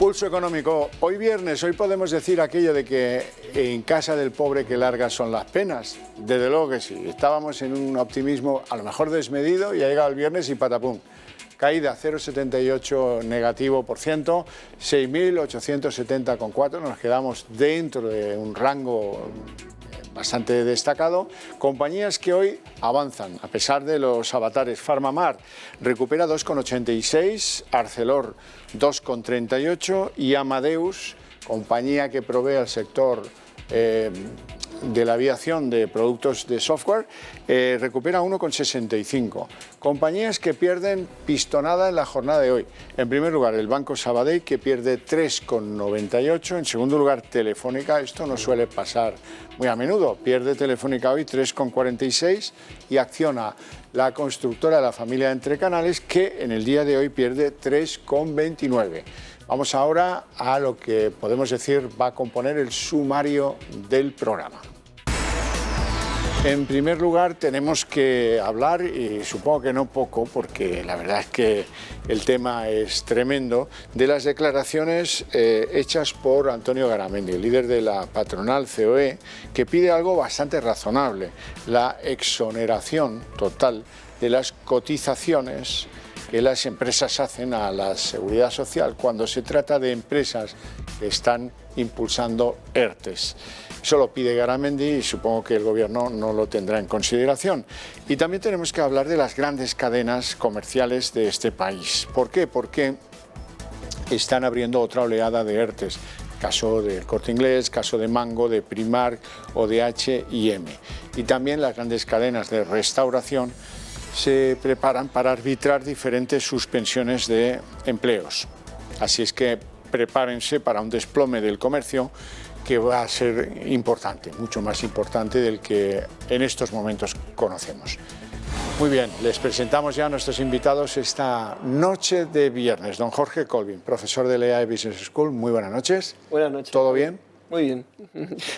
Pulso económico. Hoy viernes, hoy podemos decir aquello de que en casa del pobre que largas son las penas. Desde luego que sí. Estábamos en un optimismo a lo mejor desmedido y ha llegado el viernes y patapum. Caída 0,78 negativo por ciento, 6.870,4. Nos quedamos dentro de un rango bastante destacado. Compañías que hoy avanzan, a pesar de los avatares. Farmamar recupera 2,86, Arcelor 2,38 y Amadeus, compañía que provee al sector de la aviación de productos de software, recupera 1,65. Compañías que pierden pistonada en la jornada de hoy. En primer lugar, el Banco Sabadell, que pierde 3,98. En segundo lugar, Telefónica. Esto no suele pasar muy a menudo. Pierde Telefónica hoy 3,46. Y Acciona, la constructora de la familia de Entrecanales, que en el día de hoy pierde 3,29. Vamos ahora a lo que podemos decir va a componer el sumario del programa. En primer lugar, tenemos que hablar, y supongo que no poco, porque la verdad es que el tema es tremendo, de las declaraciones hechas por Antonio Garamendi, el líder de la patronal COE, que pide algo bastante razonable: la exoneración total de las cotizaciones que las empresas hacen a la seguridad social cuando se trata de empresas que están impulsando ERTEs. Eso lo pide Garamendi y supongo que el Gobierno no lo tendrá en consideración. Y también tenemos que hablar de las grandes cadenas comerciales de este país. ¿Por qué? Porque están abriendo otra oleada de ERTEs. Caso del Corte Inglés, caso de Mango, de Primark o de H&M. Y también las grandes cadenas de restauración se preparan para arbitrar diferentes suspensiones de empleos. Así es que prepárense para un desplome del comercio que va a ser importante, mucho más importante del que en estos momentos conocemos. Muy bien, les presentamos ya a nuestros invitados esta noche de viernes. Don Jorge Colvin, profesor de EAE Business School, muy buenas noches. Buenas noches. ¿Todo bien? Muy bien.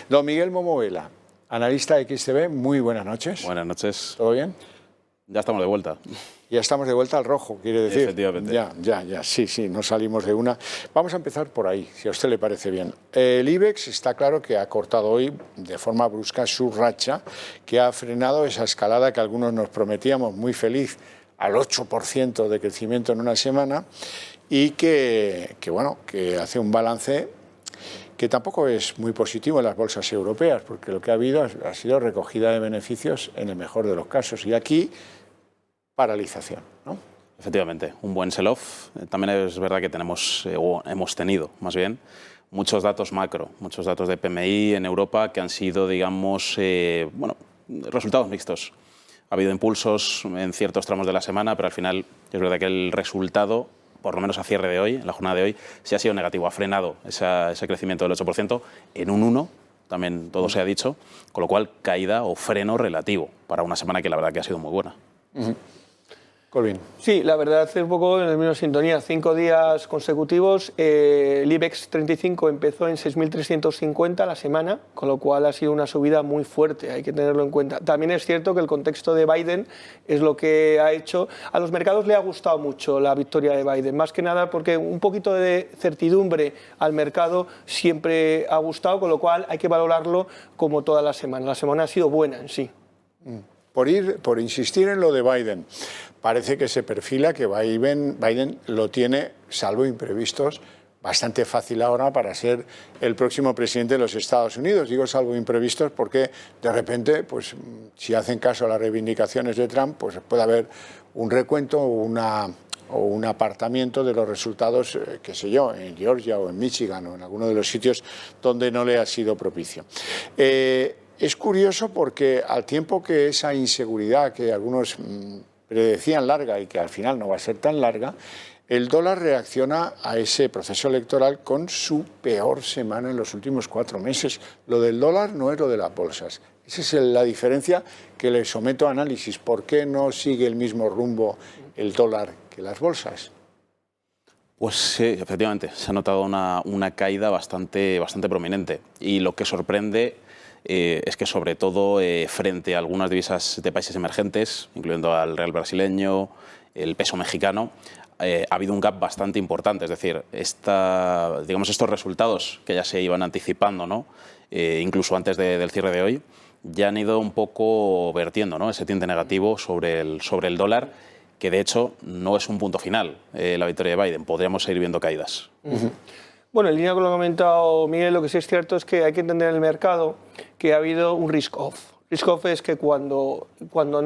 Don Miguel Momovela, analista de XTB, muy buenas noches. Buenas noches. ¿Todo bien? Ya estamos de vuelta. Ya estamos de vuelta al rojo, quiere decir. Efectivamente. Ya, sí, no salimos de una. Vamos a empezar por ahí, si a usted le parece bien. El IBEX está claro que ha cortado hoy de forma brusca su racha, que ha frenado esa escalada que algunos nos prometíamos muy feliz al 8% de crecimiento en una semana y que hace un balance que tampoco es muy positivo en las bolsas europeas, porque lo que ha habido ha sido recogida de beneficios en el mejor de los casos. Y aquí, paralización, ¿no? Efectivamente, un buen sell-off. También es verdad que hemos tenido, más bien, muchos datos macro, muchos datos de PMI en Europa que han sido, digamos, resultados mixtos. Ha habido impulsos en ciertos tramos de la semana, pero al final es verdad que el resultado, por lo menos a cierre de hoy, en la jornada de hoy, sí ha sido negativo. Ha frenado ese crecimiento del 8% en un 1%, también todo se ha dicho, con lo cual caída o freno relativo para una semana que la verdad que ha sido muy buena. Colvin. Sí, la verdad es un poco en la misma sintonía. 5 días consecutivos. El IBEX 35 empezó en 6.350 la semana, con lo cual ha sido una subida muy fuerte, hay que tenerlo en cuenta. También es cierto que el contexto de Biden es lo que ha hecho. A los mercados le ha gustado mucho la victoria de Biden, más que nada porque un poquito de certidumbre al mercado siempre ha gustado, con lo cual hay que valorarlo como toda la semana. La semana ha sido buena en sí. Por insistir en lo de Biden, parece que se perfila que Biden lo tiene, salvo imprevistos, bastante fácil ahora para ser el próximo presidente de los Estados Unidos. Digo salvo imprevistos porque de repente, pues, si hacen caso a las reivindicaciones de Trump, pues puede haber un recuento o un apartamiento de los resultados, qué sé yo, en Georgia o en Michigan o en alguno de los sitios donde no le ha sido propicio. Es curioso porque al tiempo que esa inseguridad que algunos predecían larga y que al final no va a ser tan larga, el dólar reacciona a ese proceso electoral con su peor semana en los últimos 4 meses. Lo del dólar no es lo de las bolsas. Esa es la diferencia que le someto a análisis. ¿Por qué no sigue el mismo rumbo el dólar que las bolsas? Pues sí, efectivamente, se ha notado una caída bastante prominente. Y lo que sorprende es que sobre todo frente a algunas divisas de países emergentes, incluyendo al real brasileño, el peso mexicano, ha habido un gap bastante importante. Es decir, digamos, estos resultados que ya se iban anticipando, ¿no? Incluso antes del cierre de hoy, ya han ido un poco vertiendo, ¿no?, ese tinte negativo sobre el dólar, que de hecho no es un punto final la victoria de Biden. Podríamos seguir viendo caídas. Bueno, en línea con lo que ha comentado Miguel, lo que sí es cierto es que hay que entender en el mercado que ha habido un risk-off. Risk-off es que cuando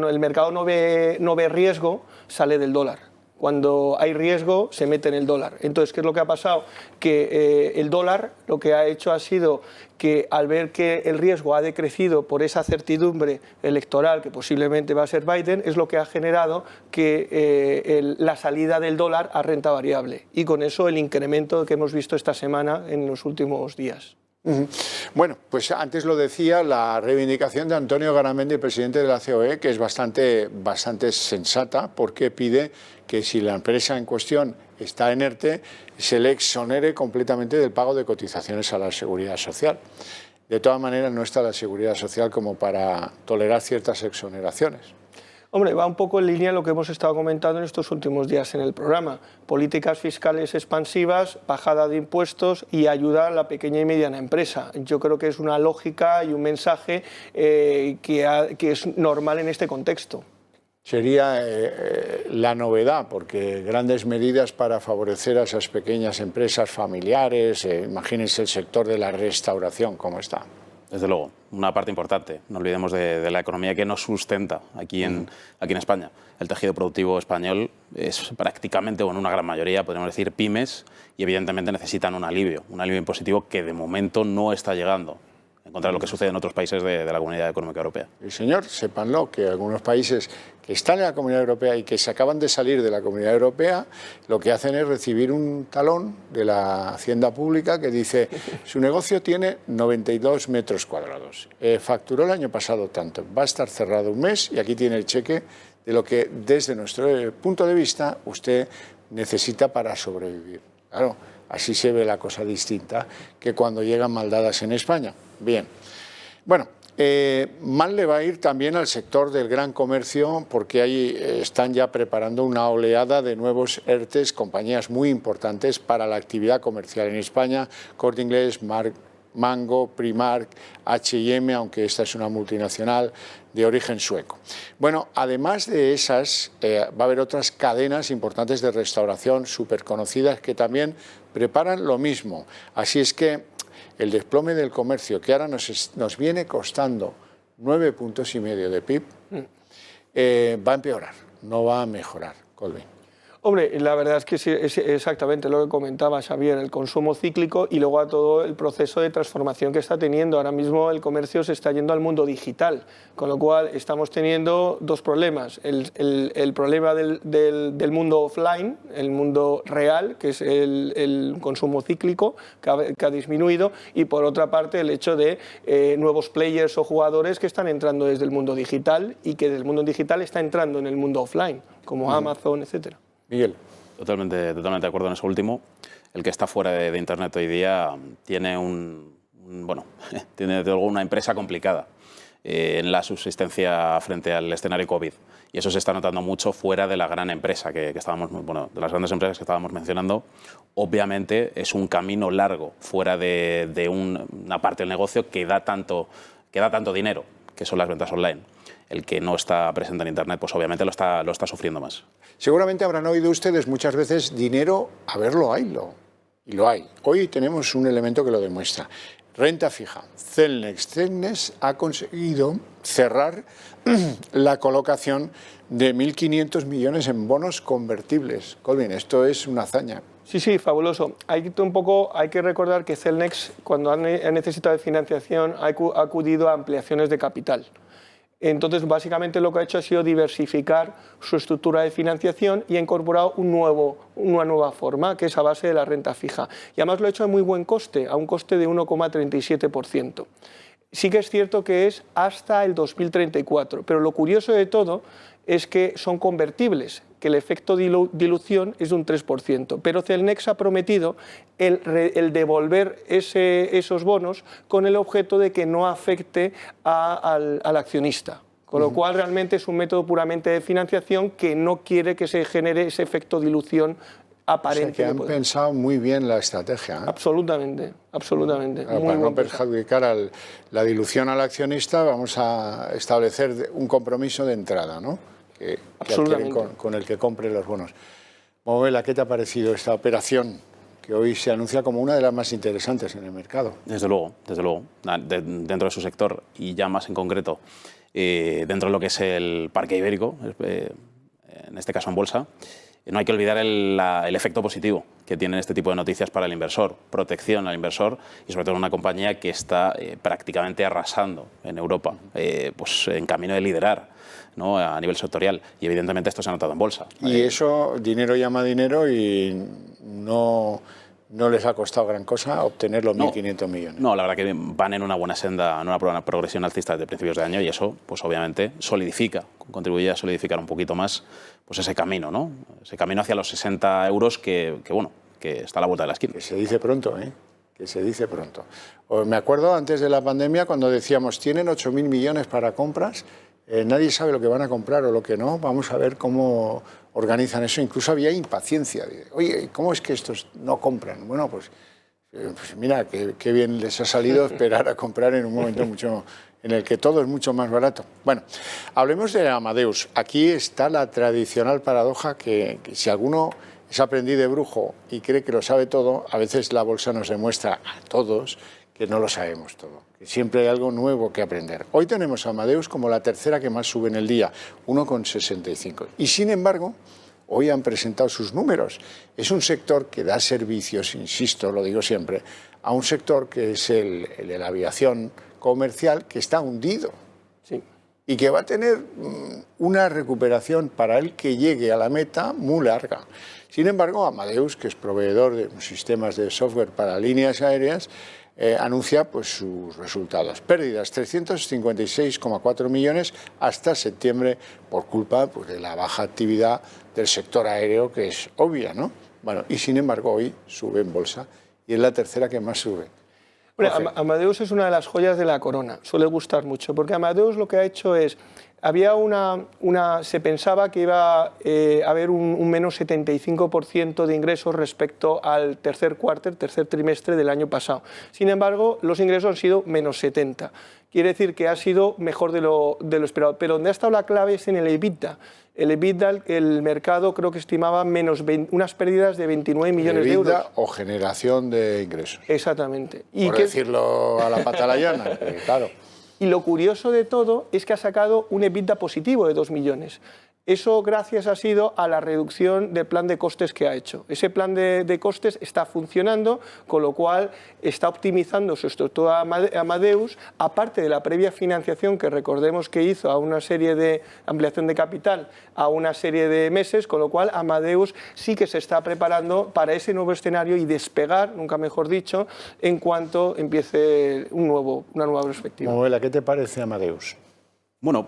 el mercado no ve riesgo, sale del dólar. Cuando hay riesgo, se mete en el dólar. Entonces, ¿qué es lo que ha pasado? Que el dólar lo que ha hecho ha sido que al ver que el riesgo ha decrecido por esa certidumbre electoral que posiblemente va a ser Biden, es lo que ha generado que la salida del dólar a renta variable. Y con eso el incremento que hemos visto esta semana en los últimos días. Bueno, pues antes lo decía, la reivindicación de Antonio Garamendi, presidente de la COE, que es bastante sensata, porque pide que si la empresa en cuestión está en ERTE, se le exonere completamente del pago de cotizaciones a la Seguridad Social. De todas maneras, no está la Seguridad Social como para tolerar ciertas exoneraciones. Hombre, va un poco en línea lo que hemos estado comentando en estos últimos días en el programa. Políticas fiscales expansivas, bajada de impuestos y ayuda a la pequeña y mediana empresa. Yo creo que es una lógica y un mensaje que es normal en este contexto. Sería la novedad, porque grandes medidas para favorecer a esas pequeñas empresas familiares, imagínense el sector de la restauración, ¿cómo está? Desde luego, una parte importante. No olvidemos de la economía que nos sustenta aquí en España. El tejido productivo español es prácticamente, o en una gran mayoría, podríamos decir, pymes, y evidentemente necesitan un alivio impositivo que de momento no está llegando, en contra de lo que sucede en otros países de la Comunidad Económica Europea. Y señor, sépanlo, que algunos países que están en la Comunidad Europea y que se acaban de salir de la Comunidad Europea, lo que hacen es recibir un talón de la Hacienda Pública que dice, su negocio tiene 92 metros cuadrados, facturó el año pasado tanto, va a estar cerrado un mes y aquí tiene el cheque de lo que desde nuestro punto de vista usted necesita para sobrevivir. Claro, así se ve la cosa distinta que cuando llegan maldadas en España. Bien, bueno, mal le va a ir también al sector del gran comercio, porque ahí están ya preparando una oleada de nuevos ERTEs, compañías muy importantes para la actividad comercial en España, Corte Inglés, Mango, Primark, H&M, aunque esta es una multinacional de origen sueco. Bueno, además de esas, va a haber otras cadenas importantes de restauración súper conocidas que también preparan lo mismo. Así es que el desplome del comercio, que ahora nos viene costando 9,5 puntos de PIB, va a empeorar, no va a mejorar, Colvin. Hombre, la verdad es que sí, es exactamente lo que comentaba Xavier, el consumo cíclico y luego a todo el proceso de transformación que está teniendo. Ahora mismo el comercio se está yendo al mundo digital, con lo cual estamos teniendo dos problemas. El problema del mundo offline, el mundo real, que es el consumo cíclico, que ha disminuido, y por otra parte el hecho de nuevos players o jugadores que están entrando desde el mundo digital y que desde el mundo digital está entrando en el mundo offline, como Amazon, etcétera. Miguel. Totalmente de acuerdo en eso último. El que está fuera de Internet hoy día tiene tiene una empresa complicada en la subsistencia frente al escenario COVID. Y eso se está notando mucho fuera de la gran empresa de las grandes empresas que estábamos mencionando. Obviamente es un camino largo fuera de una parte del negocio que da tanto dinero, que son las ventas online. El que no está presente en Internet, pues obviamente lo está sufriendo más. Seguramente habrán oído ustedes muchas veces dinero, a verlo, haylo. Y lo hay. Hoy tenemos un elemento que lo demuestra. Renta fija. Celnex ha conseguido cerrar la colocación de 1.500 millones en bonos convertibles. Colvin, esto es una hazaña. Sí, fabuloso. Hay que recordar que Celnex, cuando ha necesitado de financiación, ha acudido a ampliaciones de capital. Entonces, básicamente lo que ha hecho ha sido diversificar su estructura de financiación y ha incorporado una nueva forma, que es a base de la renta fija. Y además lo ha hecho a muy buen coste, a un coste de 1,37%. Sí que es cierto que es hasta el 2034, pero lo curioso de todo es que son convertibles, que el efecto dilución es de un 3%, pero Celnex ha prometido el devolver esos bonos con el objeto de que no afecte al accionista. Con lo cual realmente es un método puramente de financiación que no quiere que se genere ese efecto dilución aparente. O sea, que han pensado muy bien la estrategia, ¿eh? Absolutamente, absolutamente. Claro, para no perjudicar la dilución al accionista, vamos a establecer un compromiso de entrada, ¿no? Que con el que compre los bonos. Movela, ¿qué te ha parecido esta operación que hoy se anuncia como una de las más interesantes en el mercado? Desde luego, dentro de su sector y ya más en concreto, dentro de lo que es el parque ibérico, en este caso en bolsa, no hay que olvidar el efecto positivo que tienen este tipo de noticias para el inversor, protección al inversor y sobre todo una compañía que está prácticamente arrasando en Europa, pues en camino de liderar, ¿no?, a nivel sectorial, y evidentemente esto se ha notado en bolsa. Y eso, dinero llama dinero, y no les ha costado gran cosa obtener los 1.500 millones. No, la verdad que van en una buena senda, en una buena progresión alcista desde principios de año, y eso, pues obviamente, contribuye a solidificar un poquito más pues ese camino, ¿no? Ese camino hacia los 60 euros que está a la vuelta de la esquina. Que se dice pronto, ¿eh? Que se dice pronto. Me acuerdo antes de la pandemia cuando decíamos, tienen 8.000 millones para compras, nadie sabe lo que van a comprar o lo que no, vamos a ver cómo organizan eso. Incluso había impaciencia. Oye, ¿cómo es que estos no compran? Bueno, pues mira, qué bien les ha salido esperar a comprar en un momento en el que todo es mucho más barato. Bueno, hablemos de Amadeus. Aquí está la tradicional paradoja que si alguno es aprendiz de brujo y cree que lo sabe todo, a veces la bolsa nos demuestra a todos que no lo sabemos todo, que siempre hay algo nuevo que aprender. Hoy tenemos a Amadeus como la tercera que más sube en el día, 1,65. Y sin embargo, hoy han presentado sus números. Es un sector que da servicios, insisto, lo digo siempre, a un sector que es el de la aviación comercial, que está hundido. Sí. Y que va a tener una recuperación para el que llegue a la meta muy larga. Sin embargo, Amadeus, que es proveedor de sistemas de software para líneas aéreas, anuncia pues sus resultados. Pérdidas 356,4 millones hasta septiembre por culpa pues, de la baja actividad del sector aéreo, que es obvia, ¿no? Bueno, y sin embargo hoy sube en bolsa y es la tercera que más sube. Bueno, Amadeus es una de las joyas de la corona, suele gustar mucho, porque Amadeus lo que ha hecho es, se pensaba que iba a haber un menos 75% de ingresos respecto al tercer trimestre del año pasado. Sin embargo, los ingresos han sido menos 70%. Quiere decir que ha sido mejor de lo esperado. Pero donde ha estado la clave es en el EBITDA. El EBITDA, el mercado creo que estimaba unas pérdidas de 29 millones de euros. O generación de ingresos. Exactamente. Por decirlo a la pata a la llana, claro. Y lo curioso de todo es que ha sacado un EBITDA positivo de 2 millones. Eso gracias ha sido a la reducción del plan de costes que ha hecho. Ese plan de costes está funcionando, con lo cual está optimizando su estructura Amadeus, aparte de la previa financiación que recordemos que hizo a una serie de ampliación de capital a una serie de meses, con lo cual Amadeus sí que se está preparando para ese nuevo escenario y despegar, nunca mejor dicho, en cuanto empiece una nueva perspectiva. Movela, ¿qué te parece Amadeus? Bueno,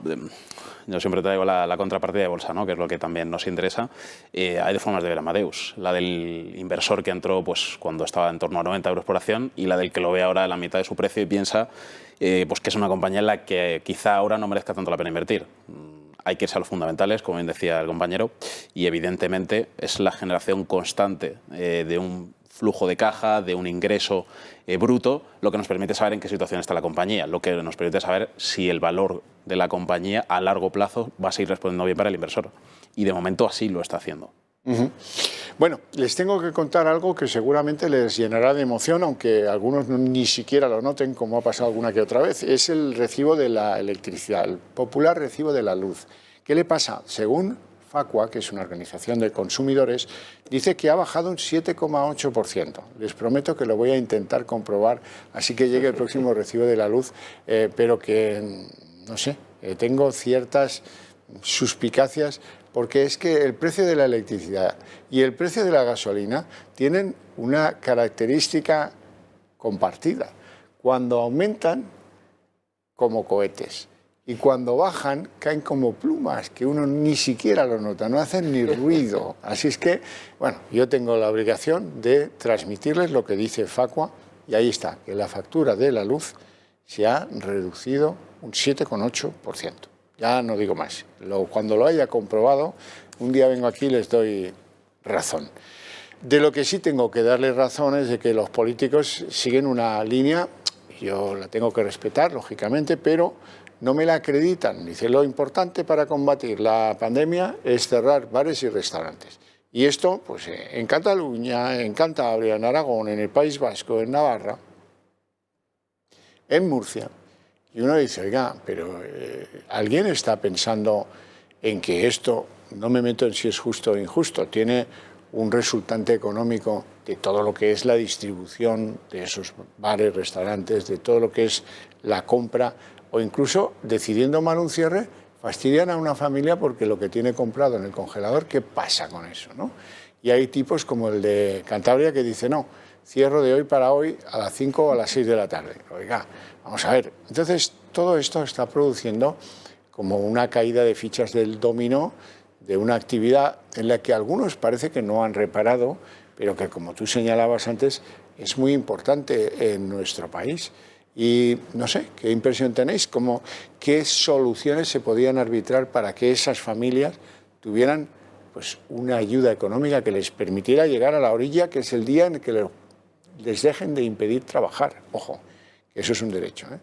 yo siempre traigo la contrapartida de bolsa, ¿no?, que es lo que también nos interesa. Hay dos formas de ver Amadeus. La del inversor que entró pues, cuando estaba en torno a 90 euros por acción, y la del que lo ve ahora a la mitad de su precio y piensa pues que es una compañía en la que quizá ahora no merezca tanto la pena invertir. Hay que irse a los fundamentales, como bien decía el compañero, y evidentemente es la generación constante de un flujo de caja, de un ingreso bruto, lo que nos permite saber en qué situación está la compañía, lo que nos permite saber si el valor de la compañía a largo plazo va a seguir respondiendo bien para el inversor. Y de momento así lo está haciendo. Bueno, les tengo que contar algo que seguramente les llenará de emoción, aunque algunos ni siquiera lo noten, como ha pasado alguna que otra vez. Es el recibo de la electricidad, el popular recibo de la luz. ¿Qué le pasa? Según Facua, que es una organización de consumidores, dice que ha bajado un 7,8%. Les prometo que lo voy a intentar comprobar, así que llegue el próximo recibo de la luz, pero que, no sé, tengo ciertas suspicacias, porque es que el precio de la electricidad y el precio de la gasolina tienen una característica compartida. Cuando aumentan, como cohetes. Y cuando bajan, caen como plumas, que uno ni siquiera lo nota, no hacen ni ruido. Así es que, bueno, yo tengo la obligación de transmitirles lo que dice Facua, y ahí está, que la factura de la luz se ha reducido un 7,8%. Ya no digo más. Cuando lo haya comprobado, un día vengo aquí y les doy razón. De lo que sí tengo que darles razón es de que los políticos siguen una línea, yo la tengo que respetar, lógicamente, pero no me la acreditan. Dice, lo importante para combatir la pandemia es cerrar bares y restaurantes. Y esto, pues en Cataluña, en Cantabria, en Aragón, en el País Vasco, en Navarra, en Murcia. Y uno dice, oiga, pero ¿alguien está pensando en que esto, no me meto en si es justo o injusto, tiene un resultante económico de todo lo que es la distribución de esos bares, restaurantes, de todo lo que es la compra, o incluso decidiendo mal un cierre, fastidian a una familia porque lo que tiene comprado en el congelador, ¿qué pasa con eso, no? Y hay tipos como el de Cantabria que dice, no, cierro de hoy para hoy a las 5 o a las 6 de la tarde. Oiga, vamos a ver. Entonces, todo esto está produciendo como una caída de fichas del dominó de una actividad en la que algunos parece que no han reparado, pero que, como tú señalabas antes, es muy importante en nuestro país. Y no sé, ¿qué impresión tenéis? ¿Qué soluciones se podían arbitrar para que esas familias tuvieran pues, una ayuda económica que les permitiera llegar a la orilla, que es el día en el que les dejen de impedir trabajar? Ojo, que eso es un derecho, ¿eh?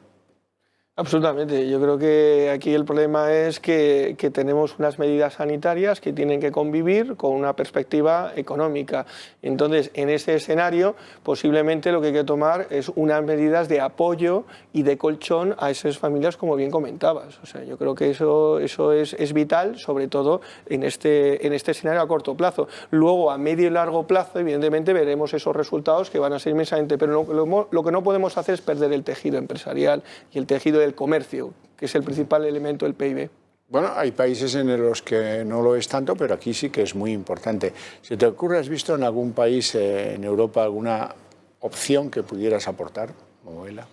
Absolutamente. Yo creo que aquí el problema es que tenemos unas medidas sanitarias que tienen que convivir con una perspectiva económica. Entonces, en ese escenario, posiblemente lo que hay que tomar es unas medidas de apoyo y de colchón a esas familias, como bien comentabas. O sea, yo creo que eso es vital, sobre todo en este escenario a corto plazo. Luego, a medio y largo plazo, evidentemente, veremos esos resultados que van a ser inmensamente. Pero lo que no podemos hacer es perder el tejido empresarial y el tejido del comercio, que es el principal elemento del PIB. Bueno, hay países en los que no lo es tanto, pero aquí sí que es muy importante. ¿Se te ocurre, has visto en algún país en Europa alguna opción que pudieras aportar, Moela?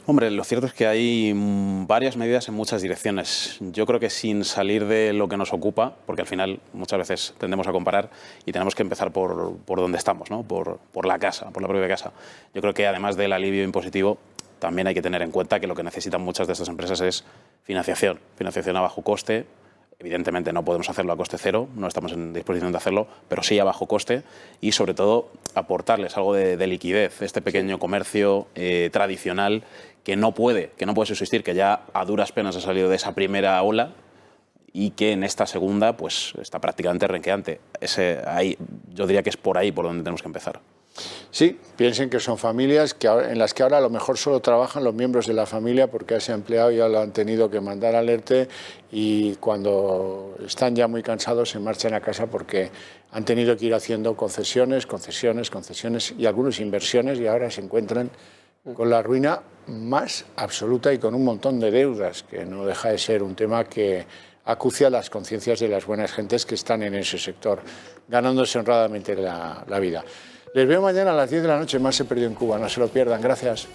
Hombre, lo cierto es que hay varias medidas en muchas direcciones. Yo creo que sin salir de lo que nos ocupa, porque al final muchas veces tendemos a comparar y tenemos que empezar por donde estamos, ¿no? por la casa, por la propia casa. Yo creo que además del alivio impositivo, también hay que tener en cuenta que lo que necesitan muchas de estas empresas es financiación a bajo coste. Evidentemente no podemos hacerlo a coste cero, no estamos en disposición de hacerlo, pero sí a bajo coste y sobre todo aportarles algo de liquidez, este pequeño comercio tradicional que no puede subsistir, que ya a duras penas ha salido de esa primera ola y que en esta segunda pues está prácticamente renqueante. Yo diría que es por ahí por donde tenemos que empezar. Sí, piensen que son familias en las que ahora a lo mejor solo trabajan los miembros de la familia porque a ese empleado ya lo han tenido que mandar al ERTE y cuando están ya muy cansados se marchan a casa porque han tenido que ir haciendo concesiones y algunas inversiones y ahora se encuentran con la ruina más absoluta y con un montón de deudas, que no deja de ser un tema que acucia las conciencias de las buenas gentes que están en ese sector, ganándose honradamente la vida. Les veo mañana a las 10 de la noche, Más se perdió en Cuba, no se lo pierdan. Gracias.